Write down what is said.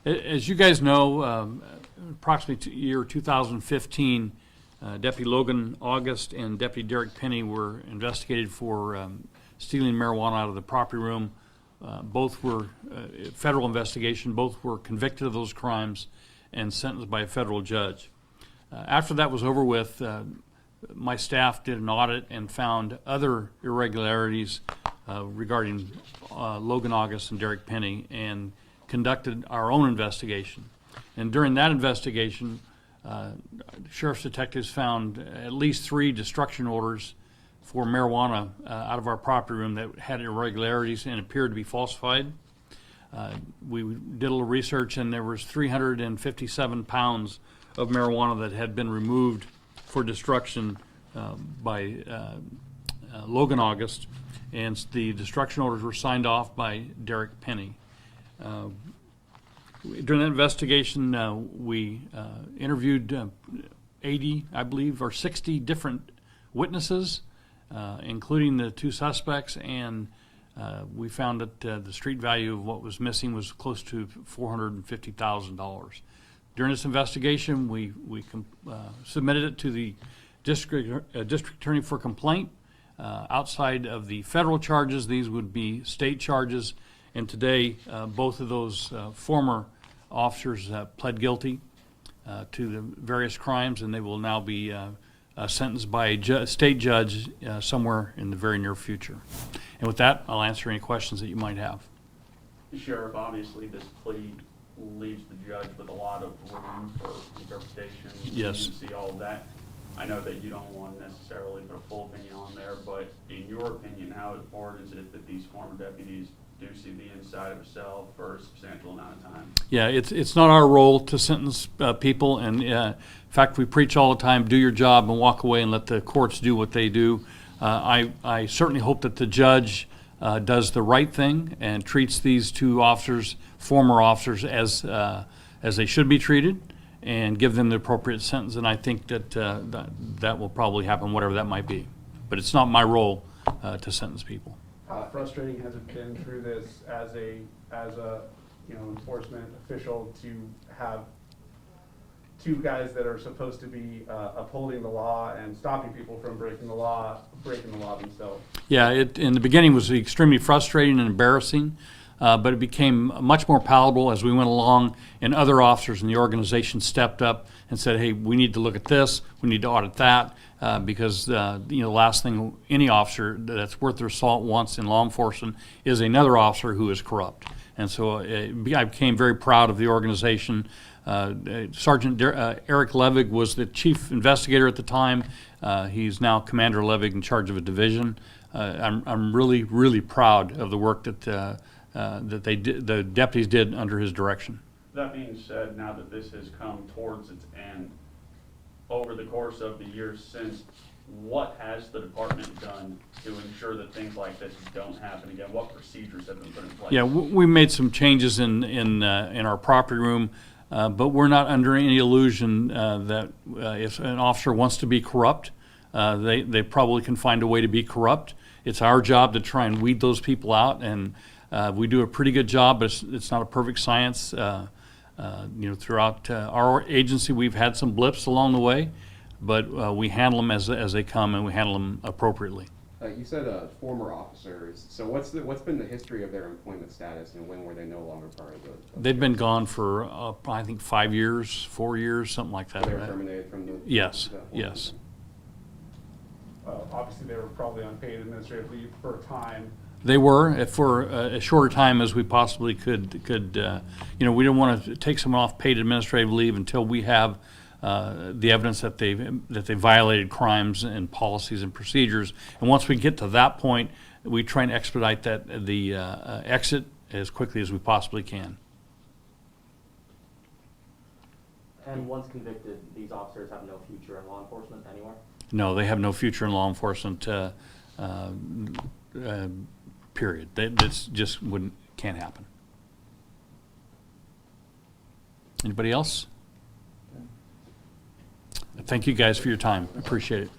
As you guys know, approximately year 2015, Deputy Logan August and Deputy Derek Penny were investigated for stealing marijuana out of the property room. Both were federal investigation. Both were convicted of those crimes and sentenced by a federal judge. After that was over with, my staff did an audit and found other irregularities regarding Logan August and Derek Penny, and conducted our own investigation. And during that investigation, sheriff's detectives found at least 3 destruction orders for marijuana out of our property room that had irregularities and appeared to be falsified. We did a little research, and there was 357 pounds of marijuana that had been removed for destruction by Logan August, and the destruction orders were signed off by Derek Penny. During that investigation, we interviewed 80, I believe, or 60 different witnesses, including the 2 suspects, and we found that the street value of what was missing was close to $450,000. During this investigation, we submitted it to the district attorney for complaint. Outside of the federal charges, these would be state charges. And today, both of those former officers pled guilty to the various crimes, and they will now be sentenced by a state judge somewhere in the very near future. And with that, I'll answer any questions that you might have. Sheriff, obviously this plea leaves the judge with a lot of room for interpretation, Yes. leniency, all of that. I know that you don't want to necessarily put a full opinion on there, but in your opinion, how important is it that these former deputies do see the inside of a cell for a substantial amount of time? Yeah, it's not our role to sentence people, and in fact, we preach all the time, do your job and walk away and let the courts do what they do. I certainly hope that the judge does the right thing and treats these 2 officers, former officers, as they should be treated, and give them the appropriate sentence. And I think that that will probably happen, whatever that might be. But it's not my role to sentence people. How frustrating has it been through this as a enforcement official to have 2 guys that are supposed to be upholding the law and stopping people from breaking the law themselves? Yeah, in the beginning was extremely frustrating and embarrassing, but it became much more palatable as we went along, and other officers in the organization stepped up and said, hey, we need to look at this, we need to audit that, because the last thing any officer that's worth their salt wants in law enforcement is another officer who is corrupt. And so I became very proud of the organization. Sergeant Eric Levig was the chief investigator at the time. He's now Commander Levig in charge of a division. I'm really, really proud of the work that the deputies did under his direction. That being said, now that this has come towards its end, over the course of the years since, what has the department done to ensure that things like this don't happen again? What procedures have been put in place? Yeah, we made some changes in our property room, but we're not under any illusion that if an officer wants to be corrupt, they probably can find a way to be corrupt. It's our job to try and weed those people out, and we do a pretty good job, but it's not a perfect science. Throughout our agency, we've had some blips along the way, but we handle them as they come, and we handle them appropriately. You said former officers. So what's been the history of their employment status, and when were they no longer part of the? They've been gone for I think 5 years, 4 years, something like that. They were terminated from the. Yes. Yes. Obviously, they were probably on paid administrative leave for a time. They were for a shorter time as we possibly could. We don't want to take someone off paid administrative leave until we have the evidence that they violated crimes and policies and procedures. And once we get to that point, we try and expedite the exit as quickly as we possibly can. And once convicted, these officers have no future in law enforcement anywhere? No, they have no future in law enforcement. Period. This just can't happen. Anybody else? Thank you guys for your time. Appreciate it.